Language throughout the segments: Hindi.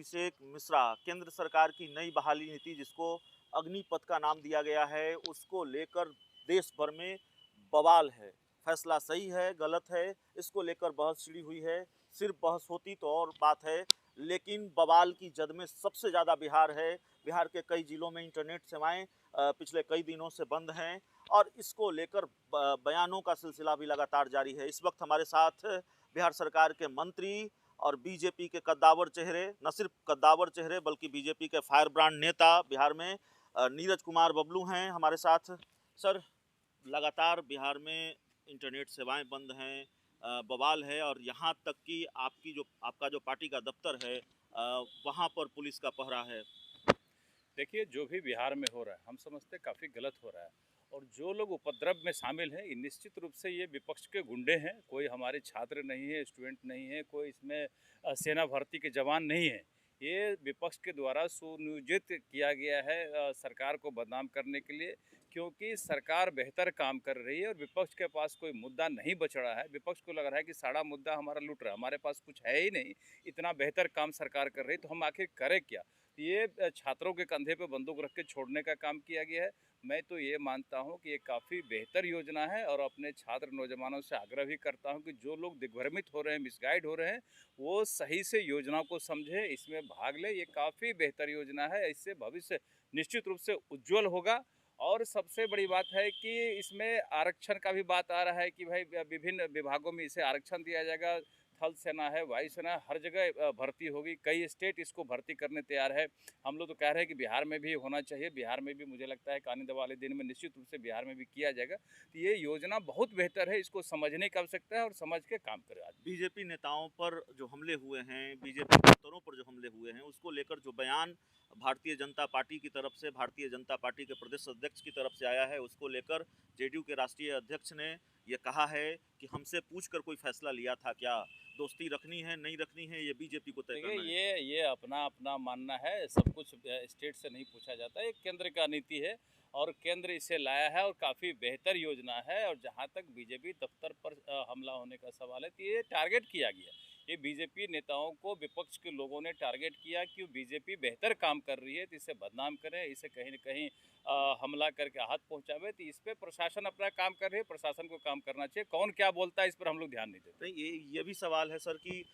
अभिषेक मिश्रा केंद्र सरकार की नई बहाली नीति जिसको अग्निपथ का नाम दिया गया है, उसको लेकर देश भर में बवाल है। फैसला सही है, गलत है, इसको लेकर बहस छिड़ी हुई है। सिर्फ बहस होती तो और बात है, लेकिन बवाल की जद में सबसे ज़्यादा बिहार है। बिहार के कई जिलों में इंटरनेट सेवाएं पिछले कई दिनों से बंद हैं और इसको लेकर बयानों का सिलसिला भी लगातार जारी है। इस वक्त हमारे साथ बिहार सरकार के मंत्री और बीजेपी के कद्दावर चेहरे, न सिर्फ कद्दावर चेहरे बल्कि बीजेपी के फायर ब्रांड नेता बिहार में नीरज कुमार बबलू हैं हमारे साथ। सर, लगातार बिहार में इंटरनेट सेवाएं बंद हैं, बवाल है और यहाँ तक कि आपका जो पार्टी का दफ्तर है वहाँ पर पुलिस का पहरा है। देखिए, जो भी बिहार में हो रहा है हम समझते काफ़ी गलत हो रहा है और जो लोग उपद्रव में शामिल हैं निश्चित रूप से ये विपक्ष के गुंडे हैं। कोई हमारे छात्र नहीं है, स्टूडेंट नहीं है, कोई इसमें सेना भर्ती के जवान नहीं है। ये विपक्ष के द्वारा सुनियोजित किया गया है सरकार को बदनाम करने के लिए, क्योंकि सरकार बेहतर काम कर रही है और विपक्ष के पास कोई मुद्दा नहीं बच रहा है। विपक्ष को लग रहा है कि सारा मुद्दा हमारा लूट रहा है, हमारे पास कुछ है ही नहीं, इतना बेहतर काम सरकार कर रही है तो हम आखिर करें क्या। ये छात्रों के कंधे पे बंदूक रख के छोड़ने का काम किया गया है। मैं तो ये मानता हूँ कि ये काफ़ी बेहतर योजना है और अपने छात्र नौजवानों से आग्रह भी करता हूँ कि जो लोग दिग्भ्रमित हो रहे हैं, मिसगाइड हो रहे हैं, वो सही से योजना को समझे, इसमें भाग ले। ये काफ़ी बेहतर योजना है, इससे भविष्य निश्चित रूप से उज्ज्वल होगा। और सबसे बड़ी बात है कि इसमें आरक्षण का भी बात आ रहा है कि भाई विभिन्न विभागों में इसे आरक्षण दिया जाएगा। थल सेना है, वायु सेना है, हर जगह भर्ती होगी। कई स्टेट इसको भर्ती करने तैयार है। हम लोग तो कह रहे हैं कि बिहार में भी होना चाहिए। बिहार में भी मुझे लगता है कि आने वाले दिन में निश्चित रूप से बिहार में भी किया जाएगा। तो ये योजना बहुत बेहतर है, इसको समझने की आवश्यकता है और समझ के काम करें। आज बीजेपी नेताओं पर जो हमले हुए हैं, बीजेपी दफ्तरों पर जो हमले हुए हैं, उसको लेकर जो बयान भारतीय जनता पार्टी की तरफ से, भारतीय जनता पार्टी के प्रदेश अध्यक्ष की तरफ से आया है, उसको लेकर जेडीयू के राष्ट्रीय अध्यक्ष ने ये कहा है कि हमसे पूछकर कोई फैसला लिया था क्या, दोस्ती रखनी है नहीं रखनी है ये बीजेपी को तय करना है। ये अपना अपना मानना है, सब कुछ स्टेट से नहीं पूछा जाता। ये केंद्र का नीति है और केंद्र इसे लाया है और काफ़ी बेहतर योजना है। और जहाँ तक बीजेपी दफ्तर पर हमला होने का सवाल है तो ये टारगेट किया गया। ये बीजेपी नेताओं को विपक्ष के लोगों ने टारगेट किया कि बीजेपी बेहतर काम कर रही है तो इसे बदनाम करें, इसे कहीं न कहीं हमला करके आहत पहुंचावे। तो इस पर प्रशासन अपना काम कर रही है, प्रशासन को काम करना चाहिए। कौन क्या बोलता है इस पर हम लोग ध्यान नहीं देते। नहीं, ये भी सवाल है सर कि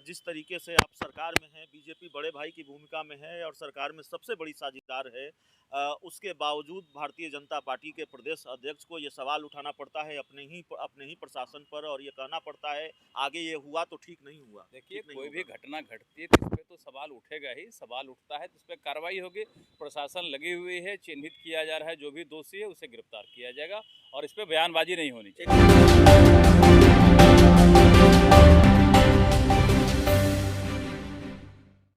जिस तरीके से आप सरकार में हैं, बीजेपी बड़े भाई की भूमिका में है और सरकार में सबसे बड़ी साझेदार है, उसके बावजूद भारतीय जनता पार्टी के प्रदेश अध्यक्ष को ये सवाल उठाना पड़ता है अपने ही प्रशासन पर और ये कहना पड़ता है आगे ये हुआ तो ठीक नहीं हुआ। देखिए, कोई भी घटना घटती है तो इस पर तो सवाल उठेगा ही। सवाल उठता है तो इस पर कार्रवाई होगी। प्रशासन लगी हुई है, चिन्हित किया जा रहा है, जो भी दोषी है उसे गिरफ्तार किया जाएगा और इस पर बयानबाजी नहीं होनी चाहिए।